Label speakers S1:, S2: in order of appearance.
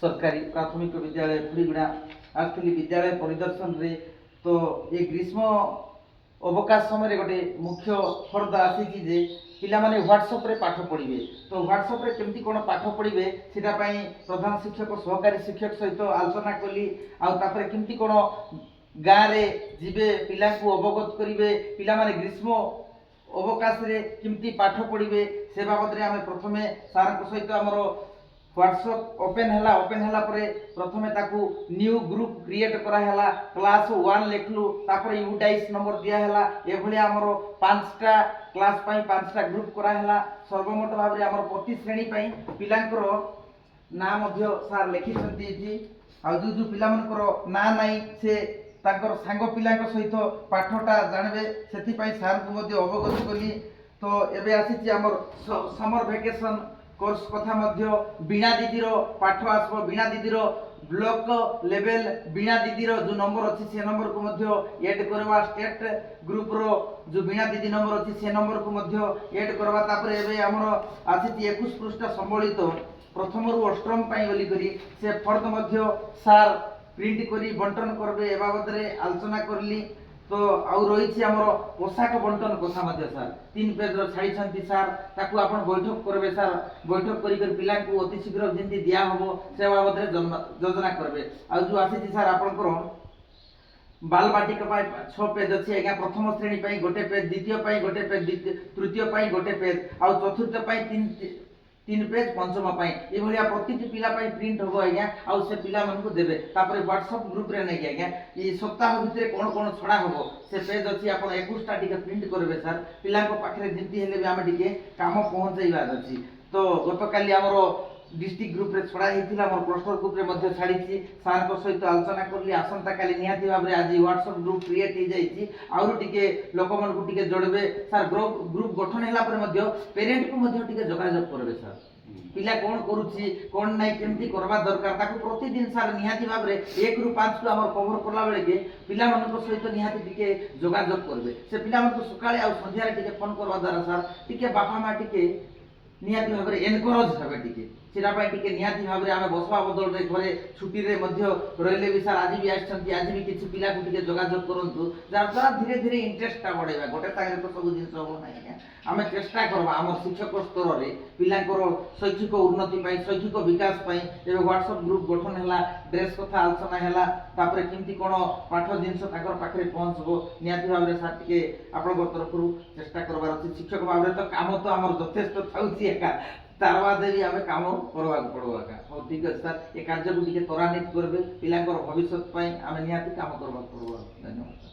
S1: सरकारी प्राथमिक विद्यालय फुड़ीगुड़ा आसती विद्यालय परिदर्शन रे तो ये ग्रीष्म अवकाश समय गोटे मुख्य फर्द आसी जे पिला माने व्हाट्सएप रे पाठ पढ़िबे तो व्हाट्सएप रे केमती कोन पाठ पढ़िबे सेटा पई प्रधान शिक्षक सहकारी शिक्षक सहित आलोचना कली आ तापर केमती कोन गाँ रे जिबे पिला को अवगत करिवे पिला माने ग्रीष्म अवकाश रे केमती पाठ पढ़िबे से बाबद रे आमे प्रथमे सार को सहित हमरो व्हाट्सएप ओपन हैला परे प्रथमे ताकू न्यू ग्रुप क्रिएट करा हैला क्लास 1 लेखलु तापर यूटाइस नंबर दिया हैला ए भली हमरो 5टा क्लास पई 5टा ग्रुप करा हैला सर्वमोट भाव रे हमरो प्रति श्रेणी पई पिलांकर ना मध्य सार लेखि संती जी आ जो पिला मनकर ना नाही से ताकर सांग पिलांक सहित पाठटा जानबे सेति पई सार को मध्य अवगत कली तो एबे आसी हमर समर वेकेशन कोर्स कथा मध्य बीणा दीदीर पाठ आसबो बीणा दीदीर ब्लॉक लेवल बीणा दीदीर जो नंबर अछि से नंबर को मध्य ऐड करवा स्टेट ग्रुप रो जो बीणा दीदी नंबर अछि से नंबर को मध्य ऐड करवा तापर एबे हमर आछि 21 पृष्ठ संबलित प्रथम रु अष्टम पई बोली करी से फर्द मध्य सार प्रिंट करी बंटन करबे ए बाबद रे आलोचना करली तो आउ रही हमर पोशाक बंटन कथा मध्य सार 3 पेज रो छाड़ी छंती सार ताकू आपण बैठक करबे सार बैठक करी कर पिला को अति शीघ्र जेंती दिया हबो से बाबद रे योजना करबे आ जो आसी सार आपण को बाल बाटिका पाई 6 पेज अछि एगा प्रथम श्रेणी पाई गोटे पेज द्वितीय पाई गोटे पेज तृतीय पाई गोटे पेज आ चतुर्थ पाई 3 पेज पंचम पाई ए भलिया प्रतिटी पिला पाई प्रिंट होबो आज्ञा आ से पिला मन को देबे तापर व्हाट्सएप ग्रुप रे नै आज्ञा ई सप्ताह भितरे कोन कोन छडा होबो से पेज अछि आपण 21 टा टिके प्रिंट करबे सर पिला को पाखरे जेंती हेले भी हम टिके काम पहुंचैबा अछि तो गतकाली हमरो डिस्ट्रिक्ट ग्रुप रे छडा हेतिला हमर क्लस्टर ग्रुप रे मध्ये छाड़ी छी सार को सहित आलोचना करली आसंता काली निहाती भाबरे आज व्हाट्सएप ग्रुप क्रिएट हे जाई छी आउर टिके लोक मन को टिके जोड़बे सर ग्रुप गठन हैला पर मध्ये पेरेंट को मध्ये टिके जोगाजोग करबे सर पिला कोन करूची कोन नै केमती करबा दरकार ताकू प्रतिदिन सार निहाती भाबरे 1 रु 5 को हमर कवर करला बेले के पिला मन को सहित निहाती टिके जोगाजोग करबे से पिला मन को सकाळे आ संध्या रे टिके फोन करबा द्वारा सर टिके बापा मा टिके निहाती भाबरे एनकरेज हबे टिके सेरा पाई टिके निहाती भाबरे आमे बसवा बदल रे घरे छुट्टी रे मध्य रहले भी सर आज भी आछंती आज भी किछि पिला को टिके जोगाजोग करंतु जार द्वारा धीरे धीरे इंटरेस्ट ता बढ़ेबा गोटे तागे तो सब जिंस हो नाही आमे चेष्टा करबा हमर शिक्षक स्तर रे पिला को शैक्षिक उन्नति पाई शैक्षिक विकास पाई एबे व्हाट्सएप ग्रुप गठन हैला ड्रेस कथा आलोचना हैला तापरे किमती कोन पाठ जिंस ताकर पाखरे पहुंचबो निहाती भाबरे सर टिके आपन तरफ रु चेष्टा करबार अछि शिक्षक भाबरे तो काम तो हमर यथेष्ट थाउची एका तार बाद भी आमे काम करबा पड़बा का हो ठीक है सर ए कार्य को टिके त्वरान्वित करबे पिलांकर भविष्य पई आमे निहाती काम करबा पड़बा धन्यवाद।